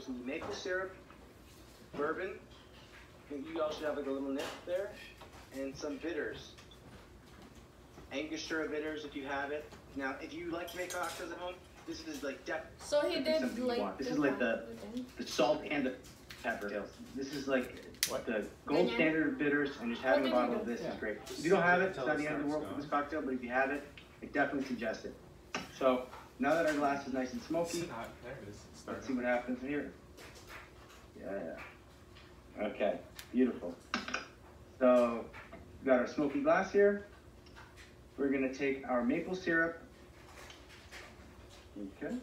Some maple syrup, bourbon. You also have like a little nip there, and some bitters. Angostura bitters if you have it. Now, if you like to make cocktails at home, this is like definitely. So he did like. This is like the salt and the pepper. This is like the gold standard bitters, and just having a bottle of this is great. If you don't have it, it's not the end of the world for this cocktail, but if you have it, I definitely suggest it. So now that our glass is nice and smoky, let's see what happens here. Yeah. Okay, beautiful. So we got our smoky glass here. We're gonna take our maple syrup. Okay.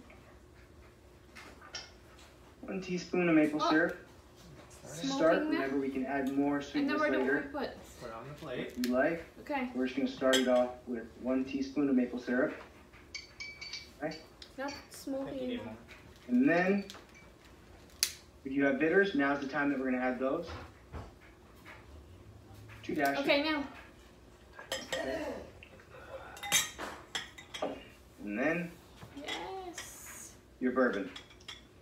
1 teaspoon of maple syrup. To start, remember we can add more sweetness later. Put on the plate. If you like. Okay. We're just gonna start it off with 1 teaspoon of maple syrup. Okay. Not smoky. And then, if you have bitters, now's the time that we're gonna add those. 2 dashes. Okay, now. Okay. And then, yes, your bourbon.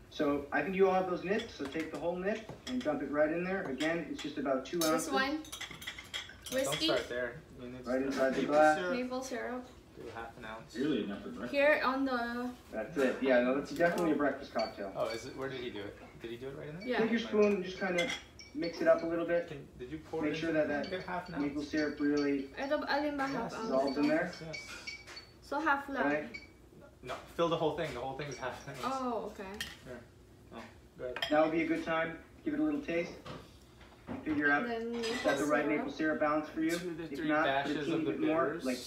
So I think you all have those nips, so take the whole nip and dump it right in there. Again, it's just about 2 ounces. This one. Whiskey. Don't start there. Right inside the glass. Maple syrup. Do half an ounce. Really enough for breakfast. Here on the. That's it. Yeah, no, that's definitely a breakfast cocktail. Oh, is it? Where did he do it? Did he do it right in there? Yeah. Take your spoon and just kind of mix it up a little bit. Did you pour Make it sure in? that Get half an ounce. maple syrup really Ito, alin ba half ounce? dissolves in there. Yes. So half lang. Right? No, fill the whole thing. The whole thing is half an ounce. Oh, okay. Here. Oh, good. Now would be a good time. Give it a little taste. Figure out if that's the right maple syrup balance for you. 2 to 3 If not, put a dashes teeny of the bit more, bitters. like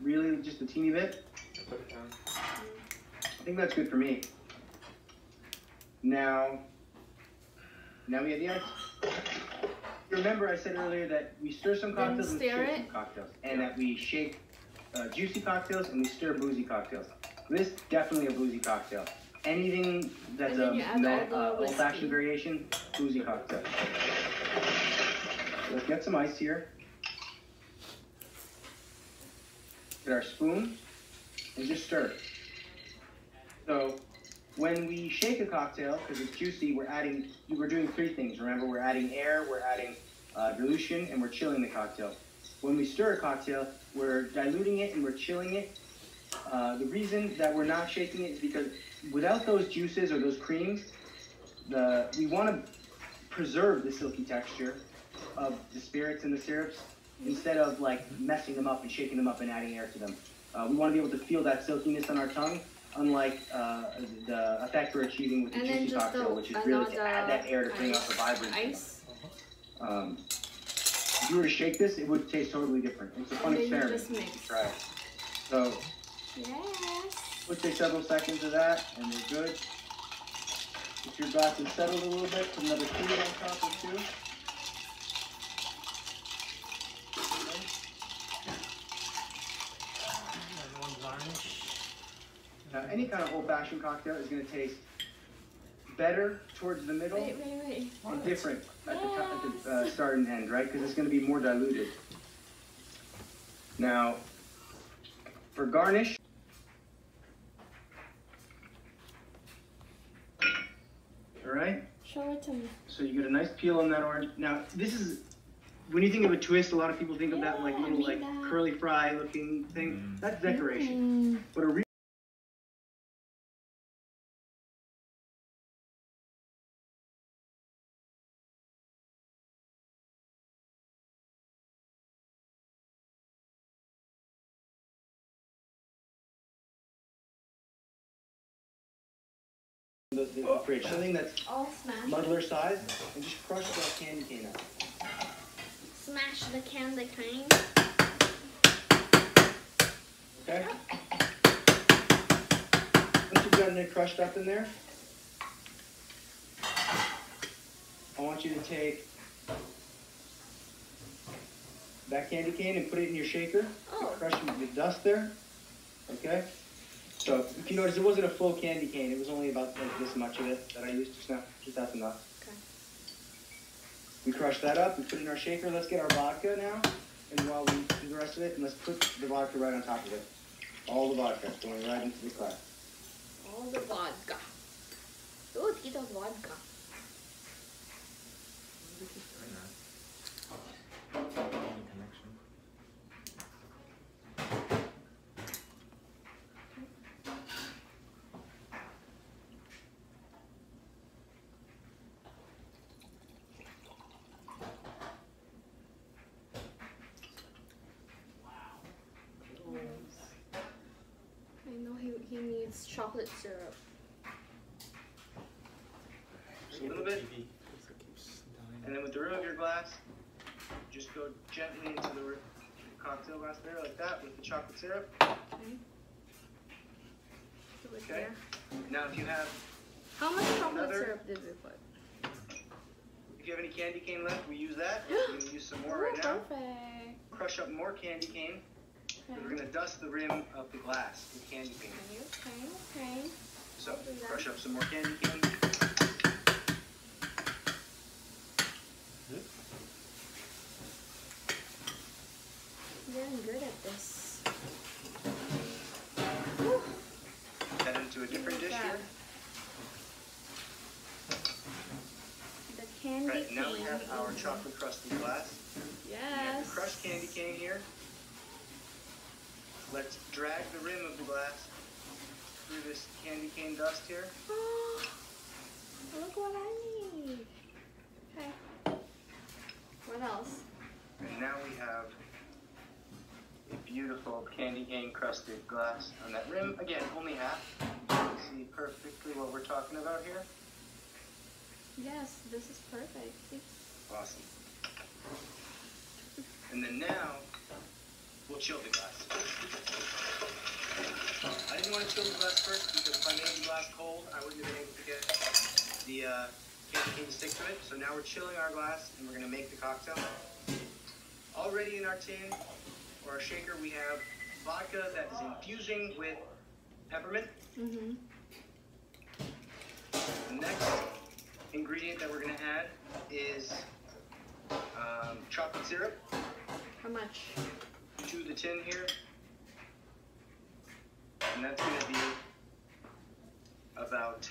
really just a teeny bit. Put it down. I think that's good for me. Now we have the ice. Remember I said earlier that we stir some cocktails and shake some cocktails. And that we shake juicy cocktails and we stir boozy cocktails. This is definitely a boozy cocktail. Anything that's a old-fashioned variation, boozy cocktail. So let's get some ice here. Get our spoon and just stir it. So when we shake a cocktail, because it's juicy, we're doing 3 things. Remember, we're adding air, we're adding dilution, and we're chilling the cocktail. When we stir a cocktail, we're diluting it and we're chilling it. The reason that we're not shaking it is because without those juices or those creams, we want to preserve the silky texture of the spirits and the syrups instead of like messing them up and shaking them up and adding air to them. We want to be able to feel that silkiness on our tongue, unlike the effect we're achieving with the juicy cocktail, which is really to add that air to bring out the vibrancy. If you were to shake this, it would taste totally different. It's a fun experiment. Try it. So, we'll take several seconds of that, and we're good. If your glass is settled a little bit, put another cream on top or 2. Now, any kind of old-fashioned cocktail is going to taste better towards the middle and different at the start and end, right? Because it's going to be more diluted. Now, for garnish, all right? Show it to me. So you get a nice peel on that orange. Now, this is, when you think of a twist, a lot of people think of that like little like curly fry looking thing. That's decoration. But a the fridge. Something that's muddler size, and just crush that candy cane out. Smash the candy cane. Okay? Once you've gotten it crushed up in there, I want you to take that candy cane and put it in your shaker. Crush the dust there. Okay? So, if you notice, it wasn't a full candy cane. It was only about like this much of it that I used just now. Just that's enough. Okay. We crush that up. We put it in our shaker. Let's get our vodka now. And while we do the rest of it, and let's put the vodka right on top of it. All the vodka going right into the glass. All the vodka. Ooh, Tito's vodka. I know he needs chocolate syrup. Just a little bit. And then with the rim of your glass, just go gently into the cocktail glass there, like that, with the chocolate syrup. Okay. Do it Okay. there. Now, if you have How much chocolate syrup did we put? If you have any candy cane left, we use that. We're going to use some more right now. Perfect. Crush up more candy cane. Okay. We're going to dust the rim of the glass with candy cane. Okay. So, crush up some more candy cane. You're getting good at this. Head into a different dish here. The candy Right, cane. now we have our chocolate crusted glass. Yes. We have the crushed candy cane here. Let's drag the rim of the glass through this candy cane dust here. Oh, look what I need. Okay. What else? And now we have a beautiful candy cane crusted glass on that rim. Again, only half. You can see perfectly what we're talking about here. Yes, this is perfect. Awesome. And then now, we'll chill the glass. I didn't want to chill the glass first because if I made the glass cold, I wouldn't have been able to get the candy cane to stick to it. So now we're chilling our glass and we're going to make the cocktail. Already in our tin or our shaker, we have vodka that is infusing with peppermint. Mm-hmm. The next ingredient that we're going to add is chocolate syrup. How much? To the tin here. And that's going to be about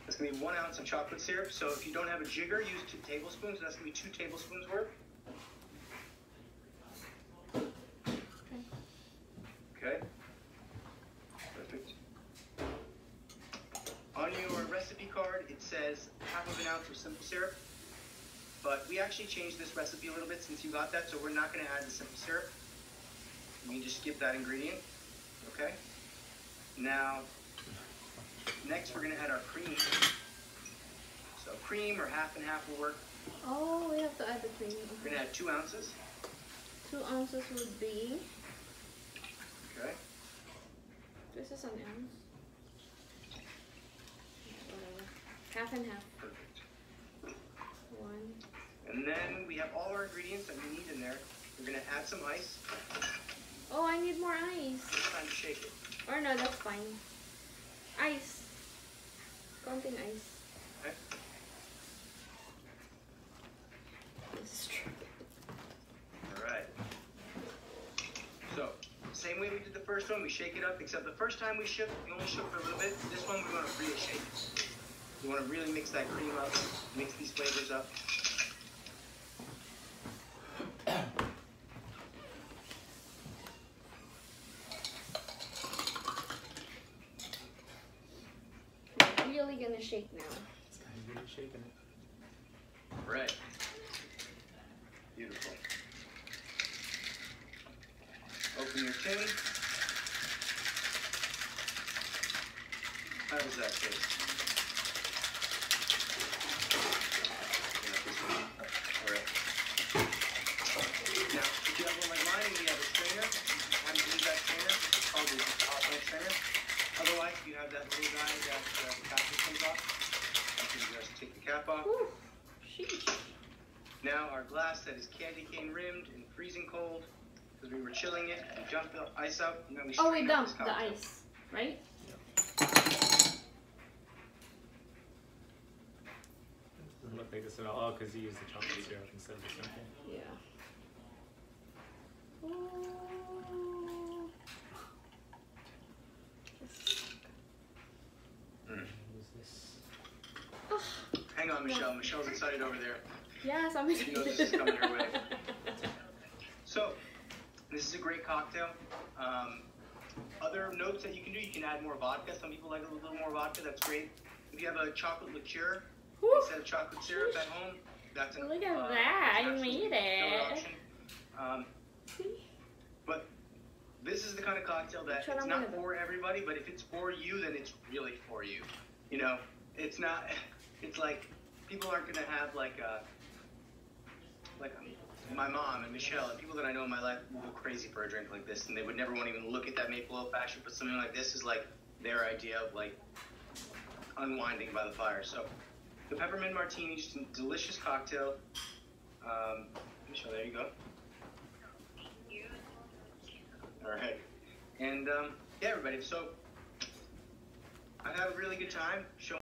That's going to be 1 ounce of chocolate syrup. So if you don't have a jigger, use 2 tablespoons. That's going to be 2 tablespoons worth. Okay. Perfect. On your recipe card, it says ½ of an ounce of simple syrup. But we actually changed this recipe a little bit since you got that, so we're not going to add the simple syrup. You can just skip that ingredient. Okay? Now, next we're going to add our cream. So cream or half and half will work. Oh, we have to add the cream. We're going to add 2 ounces. 2 ounces would be... Okay. This is an ounce. Whatever. Half and half. Perfect. 1. And then we have all our ingredients that we need in there. We're going to add some ice. Oh, I need more ice. It's time to shake it. Or no, that's fine. Ice. Counting ice. Okay. This is true. Alright. So, same way we did the first one, we shake it up, except the first time we only shook for a little bit. This one we want to really shake it. We want to really mix that cream up, mix these flavors up. Really gonna shake now. It's kind of really shaking it. Right. Beautiful. Open your tin. How does that taste? Alright. Now, if you have one like mine and you have a strainer, have to use that strainer. It's called the hot strainer. Otherwise, if you have that little guy that the cap comes off, you can just take the cap off. Ooh, sheesh. Now our glass that is candy cane rimmed and freezing cold, because we were chilling it, we dumped the ice out, and then we Oh, we strained out this dumped the cocktail. ice, right? Doesn't look like this at all because you used the chocolate syrup instead of the simple. Yeah. on, Michelle. Michelle's excited over there. Yes, I'm She knows this is coming her way. So, this is a great cocktail. Other notes that you can do, you can add more vodka. Some people like a little more vodka. That's great. If you have a chocolate liqueur instead of chocolate syrup at home, that's an Look at that, I made it. Option. But this is the kind of cocktail that it's not for everybody, but if it's for you, then it's really for you. You know, it's not, it's like, people aren't going to have like my mom and Michelle and people that I know in my life will go crazy for a drink like this, and they would never want to even look at that maple old fashioned, but something like this is like their idea of like unwinding by the fire. So the peppermint martini, just a delicious cocktail. Michelle, there you go. All right. And yeah, everybody, so I had a really good time showing